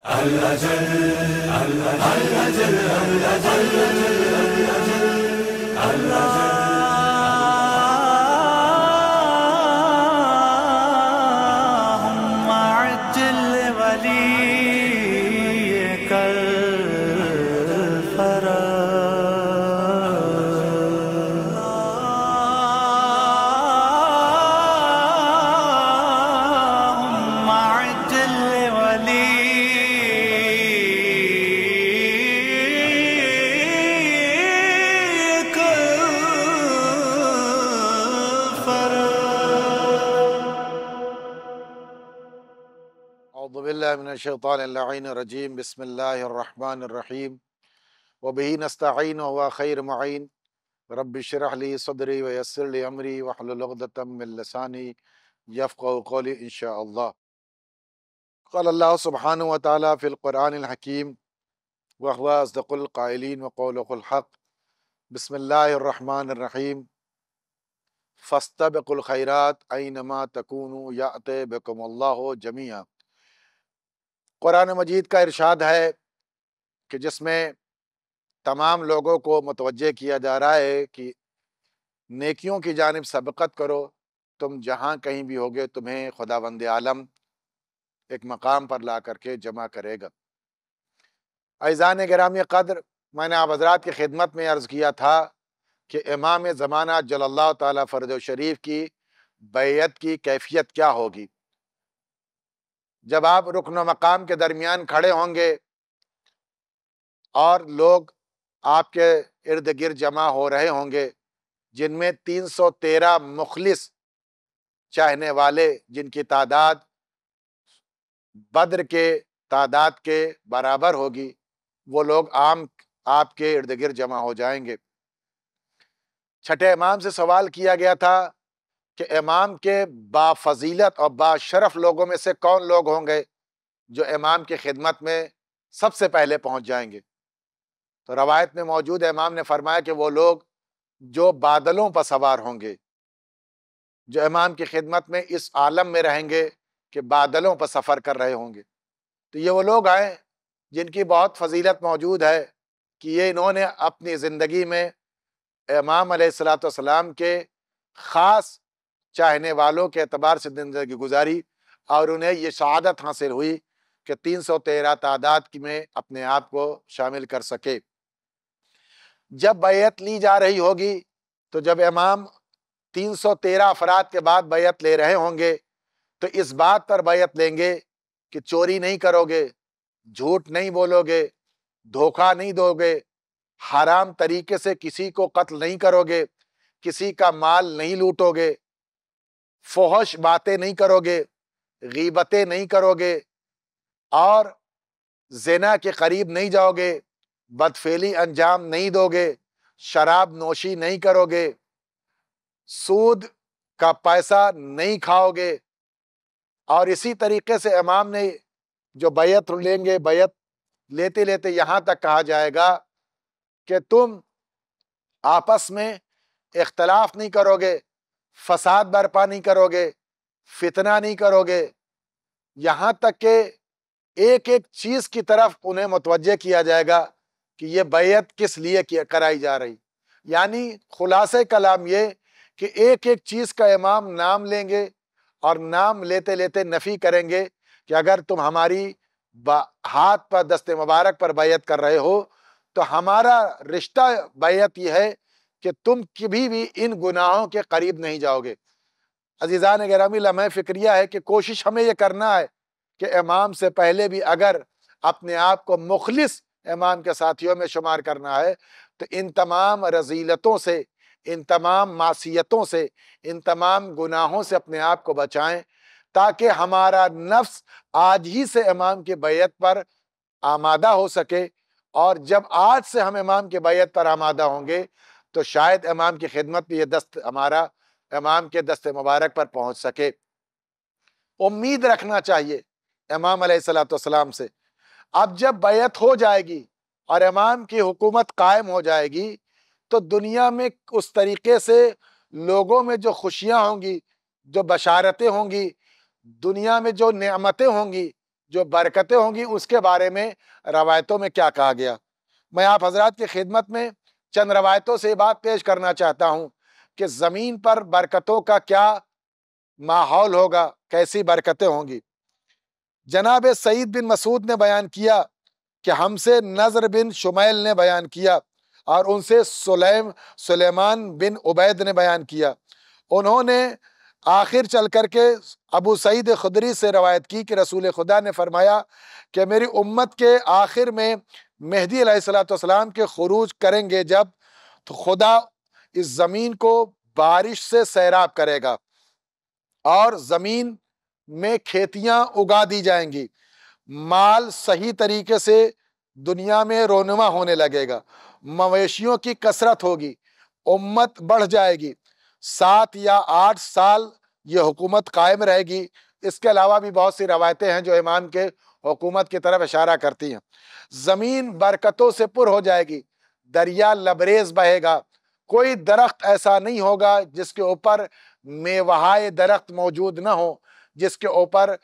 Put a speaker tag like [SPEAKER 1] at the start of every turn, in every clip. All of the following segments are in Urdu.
[SPEAKER 1] اللهم عجل وليك اللهم عجل وليك
[SPEAKER 2] اعوذ باللہ من الشیطان اللعین الرجیم بسم اللہ الرحمن الرحیم وبہ نستعین وهو خیر معین رب اشرح لی صدری ویسر لی امری واحلل عقدۃ من لسانی یفقهوا قولی انشاءاللہ۔ قال اللہ سبحانہ وتعالی فی القرآن الحکیم وهو اصدق القائلین وقولہ الحق بسم اللہ الرحمن الرحیم فاستبقوا الخیرات اینما تکونوا یأتی بکم اللہ جمیعا۔ قرآن مجید کا ارشاد ہے کہ جس میں تمام لوگوں کو متوجہ کیا جا رہا ہے کہ نیکیوں کی جانب سبقت کرو، تم جہاں کہیں بھی ہوگے تمہیں خداوند عالم ایک مقام پر لا کر کے جمع کرے گا۔ عزیزان گرامی قدر، میں نے آپ حضرات کی خدمت میں عرض کیا تھا کہ امام زمانہ جل اللہ تعالیٰ فرد شریف کی بیعت کی کیفیت کیا ہوگی۔ جب آپ رکن و مقام کے درمیان کھڑے ہوں گے اور لوگ آپ کے ارد گرد جمع ہو رہے ہوں گے، جن میں 313 مخلص چاہنے والے، جن کی تعداد بدر کے تعداد کے برابر ہوگی، وہ لوگ آپ کے ارد گرد جمع ہو جائیں گے۔ چھٹے امام سے سوال کیا گیا تھا کہ امام کے بافضیلت اور باشرف لوگوں میں سے کون لوگ ہوں گے جو امام کی خدمت میں سب سے پہلے پہنچ جائیں گے؟ تو روایت میں موجود ہے، امام نے فرمایا کہ وہ لوگ جو بادلوں پر سوار ہوں گے، جو امام کی خدمت میں اس عالم میں رہیں گے کہ بادلوں پر سفر کر رہے ہوں گے۔ تو یہ وہ لوگ ہیں جن کی بہت فضیلت موجود ہے کہ یہ انہوں نے اپنی زندگی میں امام علیہ السلام کے خاص چاہنے والوں کے اعتبار سے زندگی گزاری، اور انہیں یہ سعادت حاصل ہوئی کہ 313 تعداد میں اپنے آپ کو شامل کر سکے۔ جب بیعت لی جا رہی ہوگی تو جب امام 313 افراد کے بعد بیعت لے رہے ہوں گے تو اس بات پر بیعت لیں گے کہ چوری نہیں کرو گے، جھوٹ نہیں بولو گے، دھوکہ نہیں دو گے، حرام طریقے سے کسی کو قتل نہیں کرو گے، کسی کا مال نہیں لوٹو گے، فحش باتیں نہیں کرو گے، غیبتیں نہیں کرو گے، اور زنا کے قریب نہیں جاؤ گے، بدفعلی انجام نہیں دو گے، شراب نوشی نہیں کرو گے، سود کا پیسہ نہیں کھاؤ گے۔ اور اسی طریقے سے امام نے جو بیعت لیں گے، بیعت لیتے لیتے یہاں تک کہا جائے گا کہ تم آپس میں اختلاف نہیں کرو گے، فساد برپا نہیں کرو گے، فتنہ نہیں کرو گے، یہاں تک کہ ایک ایک چیز کی طرف انہیں متوجہ کیا جائے گا کہ یہ بیعت کس لیے کرائی جا رہی۔ یعنی خلاصہ کلام یہ کہ ایک ایک چیز کا امام نام لیں گے اور نام لیتے لیتے نفی کریں گے کہ اگر تم ہماری ہاتھ پر دست مبارک پر بیعت کر رہے ہو تو ہمارا رشتہ بیعت یہ ہے کہ تم کبھی بھی ان گناہوں کے قریب نہیں جاؤ گے۔ عزیزان گرامی، لمحہ فکریہ ہے کہ کوشش ہمیں یہ کرنا ہے کہ امام سے پہلے بھی اگر اپنے آپ کو مخلص امام کے ساتھیوں میں شمار کرنا ہے تو ان تمام رذیلتوں سے، ان تمام معصیتوں سے، ان تمام گناہوں سے اپنے آپ کو بچائیں، تاکہ ہمارا نفس آج ہی سے امام کی بیعت پر آمادہ ہو سکے، اور جب آج سے ہم امام کی بیعت پر آمادہ ہوں گے تو شاید امام کی خدمت میں یہ دست ہمارا امام کے دست مبارک پر پہنچ سکے۔ امید رکھنا چاہیے امام علیہ السلام سے۔ اب جب بیعت ہو جائے گی اور امام کی حکومت قائم ہو جائے گی تو دنیا میں اس طریقے سے لوگوں میں جو خوشیاں ہوں گی، جو بشارتیں ہوں گی، دنیا میں جو نعمتیں ہوں گی، جو برکتیں ہوں گی اس کے بارے میں روایتوں میں کیا کہا گیا۔ میں آپ حضرات کی خدمت میں چند روایتوں سے یہ بات پیش کرنا چاہتا ہوں کہ زمین پر برکتوں کا کیا ماحول ہوگا، کیسی برکتیں ہوں گی۔ جناب سعید بن مسعود نے بیان کیا کہ ہم سے نضر بن شمیل نے بیان کیا اور ان سے سلیمان بن عبید نے بیان کیا۔ انہوں نے آخر چل کر کے ابو سعید خدری سے روایت کی کہ رسول خدا نے فرمایا کہ میری امت کے آخر میں مہدی علیہ السلام کے خروج کریں گے جب، تو خدا اس زمین کو بارش سے سیراب کرے گا اور زمین میں کھیتیاں اگا دی جائیں گی، مال صحیح طریقے سے دنیا میں رونما ہونے لگے گا، مویشیوں کی کثرت ہوگی، امت بڑھ جائے گی، 7 یا 8 سال یہ حکومت قائم رہے گی۔ اس کے علاوہ بھی بہت سی روایتیں ہیں جو امام کے حکومت کی طرف اشارہ کرتی ہیں۔ زمین برکتوں سے پر ہو جائے گی، دریا لبریز بہے گا، کوئی درخت ایسا نہیں ہوگا جس کے اوپر میوہائے درخت موجود نہ ہو، جس کے اوپر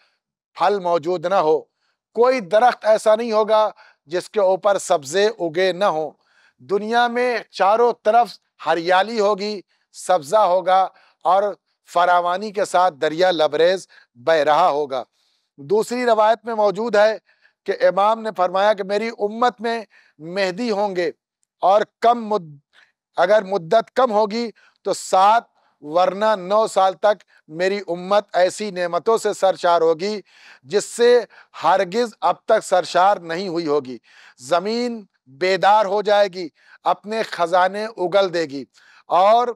[SPEAKER 2] پھل موجود نہ ہو، کوئی درخت ایسا نہیں ہوگا جس کے اوپر سبزے اگے نہ ہوں۔ دنیا میں چاروں طرف ہریالی ہوگی، سبزہ ہوگا اور فراوانی کے ساتھ دریا لبریز بہ رہا ہوگا۔ دوسری روایت میں موجود ہے کہ امام نے فرمایا کہ میری امت میں مہدی ہوں گے اور اگر مدت کم ہوگی تو 7 ورنہ 9 سال تک میری امت ایسی نعمتوں سے سرشار ہوگی جس سے ہرگز اب تک سرشار نہیں ہوئی ہوگی۔ زمین بیدار ہو جائے گی، اپنے خزانے اگل دے گی، اور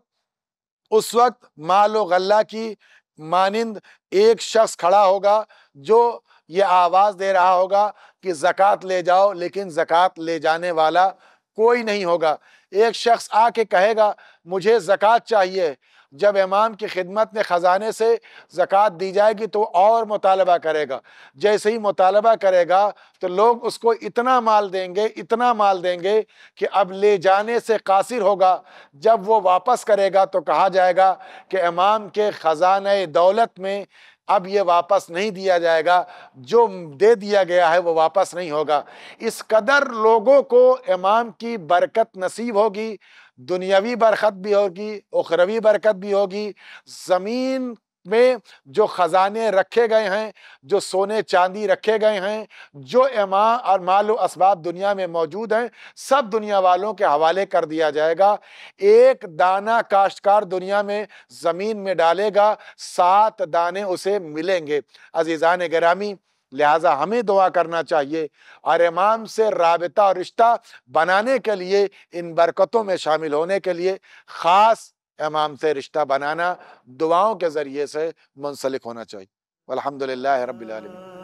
[SPEAKER 2] اس وقت مال و غلہ کی مانند ایک شخص کھڑا ہوگا جو یہ آواز دے رہا ہوگا کہ زکوٰۃ لے جاؤ، لیکن زکوٰۃ لے جانے والا کوئی نہیں ہوگا۔ ایک شخص آ کے کہے گا مجھے زکوٰۃ چاہیے، جب امام کی خدمت میں خزانے سے زکوٰۃ دی جائے گی تو اور مطالبہ کرے گا، جیسے ہی مطالبہ کرے گا تو لوگ اس کو اتنا مال دیں گے، اتنا مال دیں گے کہ اب لے جانے سے قاصر ہوگا۔ جب وہ واپس کرے گا تو کہا جائے گا کہ امام کے خزانہ دولت میں اب یہ واپس نہیں دیا جائے گا، جو دے دیا گیا ہے وہ واپس نہیں ہوگا۔ اس قدر لوگوں کو امام کی برکت نصیب ہوگی، دنیاوی برکت بھی ہوگی، اخروی برکت بھی ہوگی۔ زمین میں جو خزانے رکھے گئے ہیں، جو سونے چاندی رکھے گئے ہیں، جو امام اور مال و اسباب دنیا میں موجود ہیں، سب دنیا والوں کے حوالے کر دیا جائے گا۔ ایک دانہ کاشتکار دنیا میں زمین میں ڈالے گا، 7 دانے اسے ملیں گے۔ عزیزان گرامی، لہٰذا ہمیں دعا کرنا چاہیے اور امام سے رابطہ اور رشتہ بنانے کے لیے، ان برکتوں میں شامل ہونے کے لیے خاص امام سے رشتہ بنانا، دعاؤں کے ذریعے سے منسلک ہونا چاہیے۔ والحمدللہ رب العالمین۔